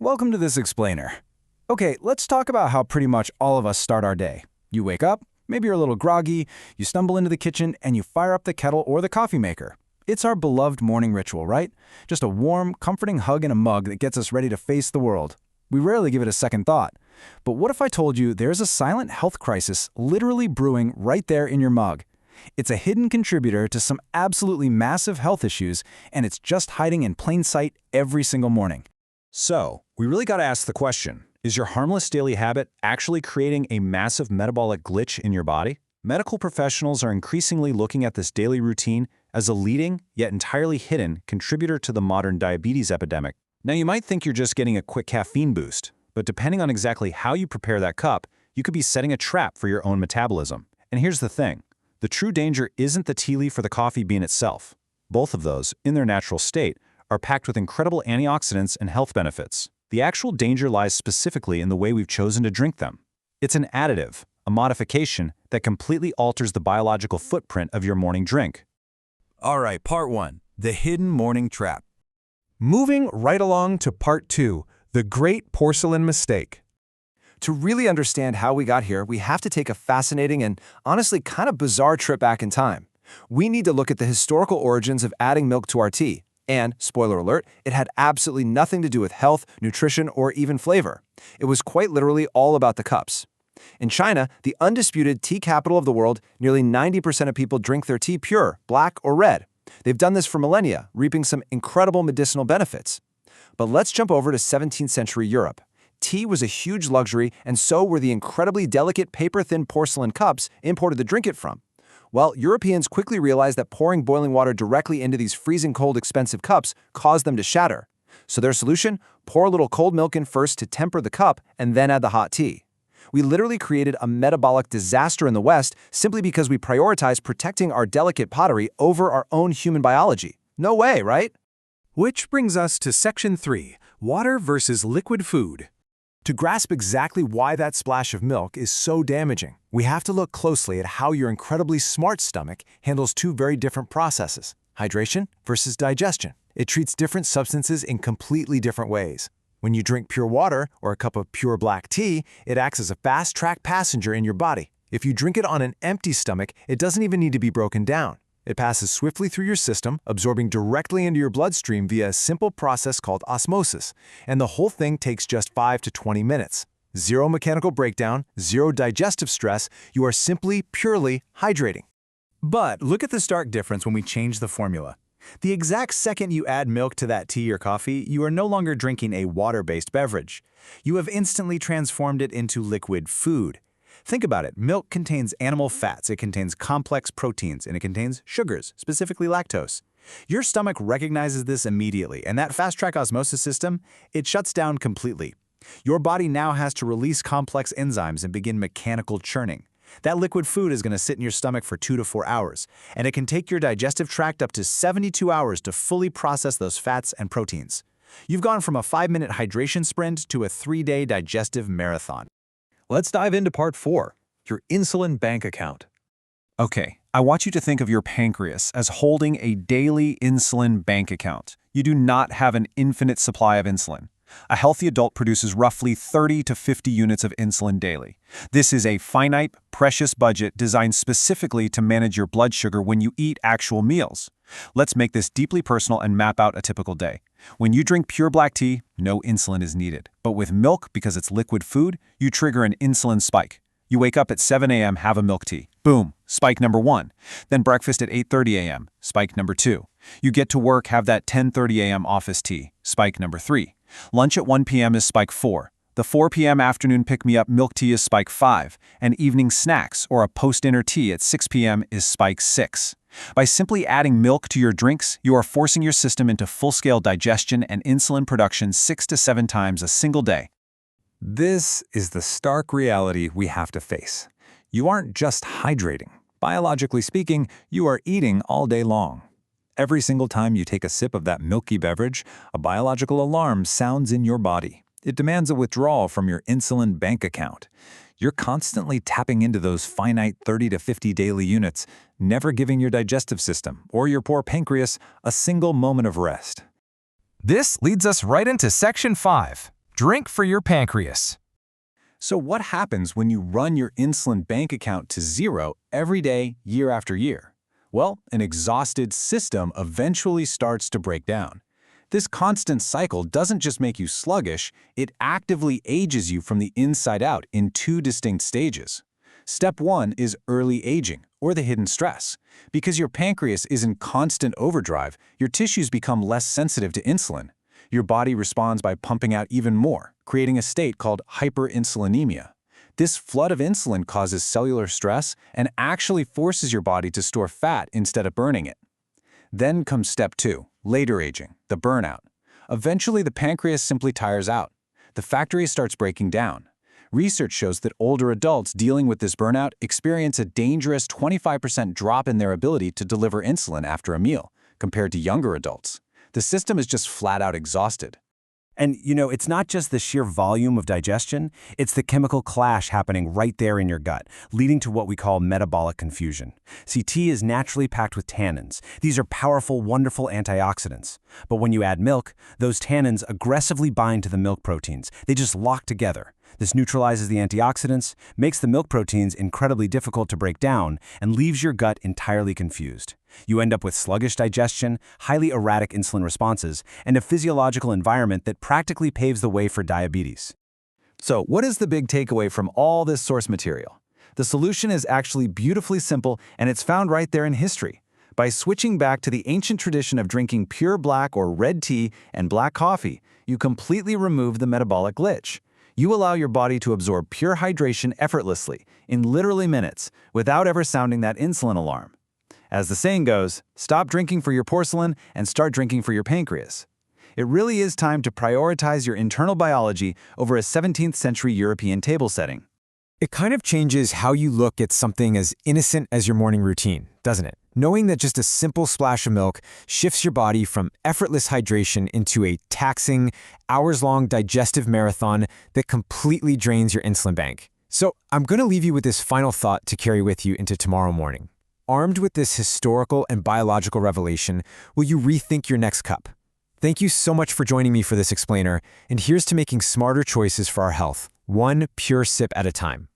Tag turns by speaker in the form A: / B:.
A: Welcome to this explainer. Okay, let's talk about how pretty much all of us start our day. You wake up, maybe you're a little groggy, you stumble into the kitchen, and you fire up the kettle or the coffee maker. It's our beloved morning ritual, right? Just a warm, comforting hug in a mug that gets us ready to face the world. We rarely give it a second thought. But what if I told you there's a silent health crisis literally brewing right there in your mug? It's a hidden contributor to some absolutely massive health issues, and it's just hiding in plain sight every single morning.
B: So, we really got to ask the question, is your harmless daily habit actually creating a massive metabolic glitch in your body? Medical professionals are increasingly looking at this daily routine as a leading, yet entirely hidden, contributor to the modern diabetes epidemic. Now, you might think you're just getting a quick caffeine boost, but depending on exactly how you prepare that cup, you could be setting a trap for your own metabolism. And here's the thing. The true danger isn't the tea leaf or the coffee bean itself. Both of those, in their natural state, are packed with incredible antioxidants and health benefits. The actual danger lies specifically in the way we've chosen to drink them. It's an additive, a modification that completely alters the biological footprint of your morning drink.
A: All right, part 1, the hidden morning trap.
C: Moving right along to part 2, the great porcelain mistake.
D: To really understand how we got here, we have to take a fascinating and honestly kind of bizarre trip back in time. We need to look at the historical origins of adding milk to our tea. And, spoiler alert, it had absolutely nothing to do with health, nutrition, or even flavor. It was quite literally all about the cups. In China, the undisputed tea capital of the world, nearly 90% of people drink their tea pure, black, or red. They've done this for millennia, reaping some incredible medicinal benefits. But let's jump over to 17th century Europe. Tea was a huge luxury, and so were the incredibly delicate paper-thin porcelain cups imported to drink it from. Well, Europeans quickly realized that pouring boiling water directly into these freezing cold, expensive cups caused them to shatter. So their solution? Pour a little cold milk in first to temper the cup and then add the hot tea. We literally created a metabolic disaster in the West simply because we prioritized protecting our delicate pottery over our own human biology. No way, right?
C: Which brings us to section 3, water versus liquid food. To grasp exactly why that splash of milk is so damaging, we have to look closely at how your incredibly smart stomach handles two very different processes, hydration versus digestion. It treats different substances in completely different ways. When you drink pure water or a cup of pure black tea, it acts as a fast-track passenger in your body. If you drink it on an empty stomach, it doesn't even need to be broken down. It passes swiftly through your system, absorbing directly into your bloodstream via a simple process called osmosis, and the whole thing takes just 5 to 20 minutes. Zero mechanical breakdown, zero digestive stress, you are simply, purely hydrating.
A: But look at the stark difference when we change the formula. The exact second you add milk to that tea or coffee, you are no longer drinking a water-based beverage. You have instantly transformed it into liquid food. Think about it. Milk contains animal fats, it contains complex proteins, and it contains sugars, specifically lactose. Your stomach recognizes this immediately, and that fast-track osmosis system, it shuts down completely. Your body now has to release complex enzymes and begin mechanical churning. That liquid food is going to sit in your stomach for 2 to 4 hours, and it can take your digestive tract up to 72 hours to fully process those fats and proteins. You've gone from a 5-minute hydration sprint to a 3-day digestive marathon.
B: Let's dive into part 4, your insulin bank account. Okay, I want you to think of your pancreas as holding a daily insulin bank account. You do not have an infinite supply of insulin. A healthy adult produces roughly 30 to 50 units of insulin daily. This is a finite, precious budget designed specifically to manage your blood sugar when you eat actual meals. Let's make this deeply personal and map out a typical day. When you drink pure black tea, no insulin is needed. But with milk, because it's liquid food, you trigger an insulin spike. You wake up at 7 a.m., have a milk tea. Boom, spike number 1. Then breakfast at 8:30 a.m., spike number 2. You get to work, have that 10:30 a.m. office tea, spike number 3. Lunch at 1 p.m. is spike 4. The 4 p.m. afternoon pick-me-up milk tea is spike 5, and evening snacks or a post-dinner tea at 6 p.m. is spike 6. By simply adding milk to your drinks, you are forcing your system into full-scale digestion and insulin production 6 to 7 times a single day.
E: This is the stark reality we have to face. You aren't just hydrating. Biologically speaking, you are eating all day long. Every single time you take a sip of that milky beverage, a biological alarm sounds in your body. It demands a withdrawal from your insulin bank account. You're constantly tapping into those finite 30 to 50 daily units, never giving your digestive system or your poor pancreas a single moment of rest.
C: This leads us right into section 5, Drink for your pancreas.
B: So what happens when you run your insulin bank account to zero every day, year after year? Well, an exhausted system eventually starts to break down. This constant cycle doesn't just make you sluggish, it actively ages you from the inside out in two distinct stages. Step 1 is early aging, or the hidden stress. Because your pancreas is in constant overdrive, your tissues become less sensitive to insulin. Your body responds by pumping out even more, creating a state called hyperinsulinemia. This flood of insulin causes cellular stress and actually forces your body to store fat instead of burning it. Then comes step 2, later aging, the burnout. Eventually, the pancreas simply tires out. The factory starts breaking down. Research shows that older adults dealing with this burnout experience a dangerous 25% drop in their ability to deliver insulin after a meal, compared to younger adults. The system is just flat out exhausted.
F: And, it's not just the sheer volume of digestion, it's the chemical clash happening right there in your gut, leading to what we call metabolic confusion. See, tea is naturally packed with tannins. These are powerful, wonderful antioxidants. But when you add milk, those tannins aggressively bind to the milk proteins. They just lock together. This neutralizes the antioxidants, makes the milk proteins incredibly difficult to break down, and leaves your gut entirely confused. You end up with sluggish digestion, highly erratic insulin responses, and a physiological environment that practically paves the way for diabetes.
D: So, what is the big takeaway from all this source material? The solution is actually beautifully simple, and it's found right there in history. By switching back to the ancient tradition of drinking pure black or red tea and black coffee, you completely remove the metabolic glitch. You allow your body to absorb pure hydration effortlessly, in literally minutes, without ever sounding that insulin alarm. As the saying goes, stop drinking for your porcelain and start drinking for your pancreas. It really is time to prioritize your internal biology over a 17th century European table setting.
C: It kind of changes how you look at something as innocent as your morning routine, doesn't it? Knowing that just a simple splash of milk shifts your body from effortless hydration into a taxing, hours-long digestive marathon that completely drains your insulin bank. So I'm going to leave you with this final thought to carry with you into tomorrow morning. Armed with this historical and biological revelation, will you rethink your next cup? Thank you so much for joining me for this explainer, and here's to making smarter choices for our health, one pure sip at a time.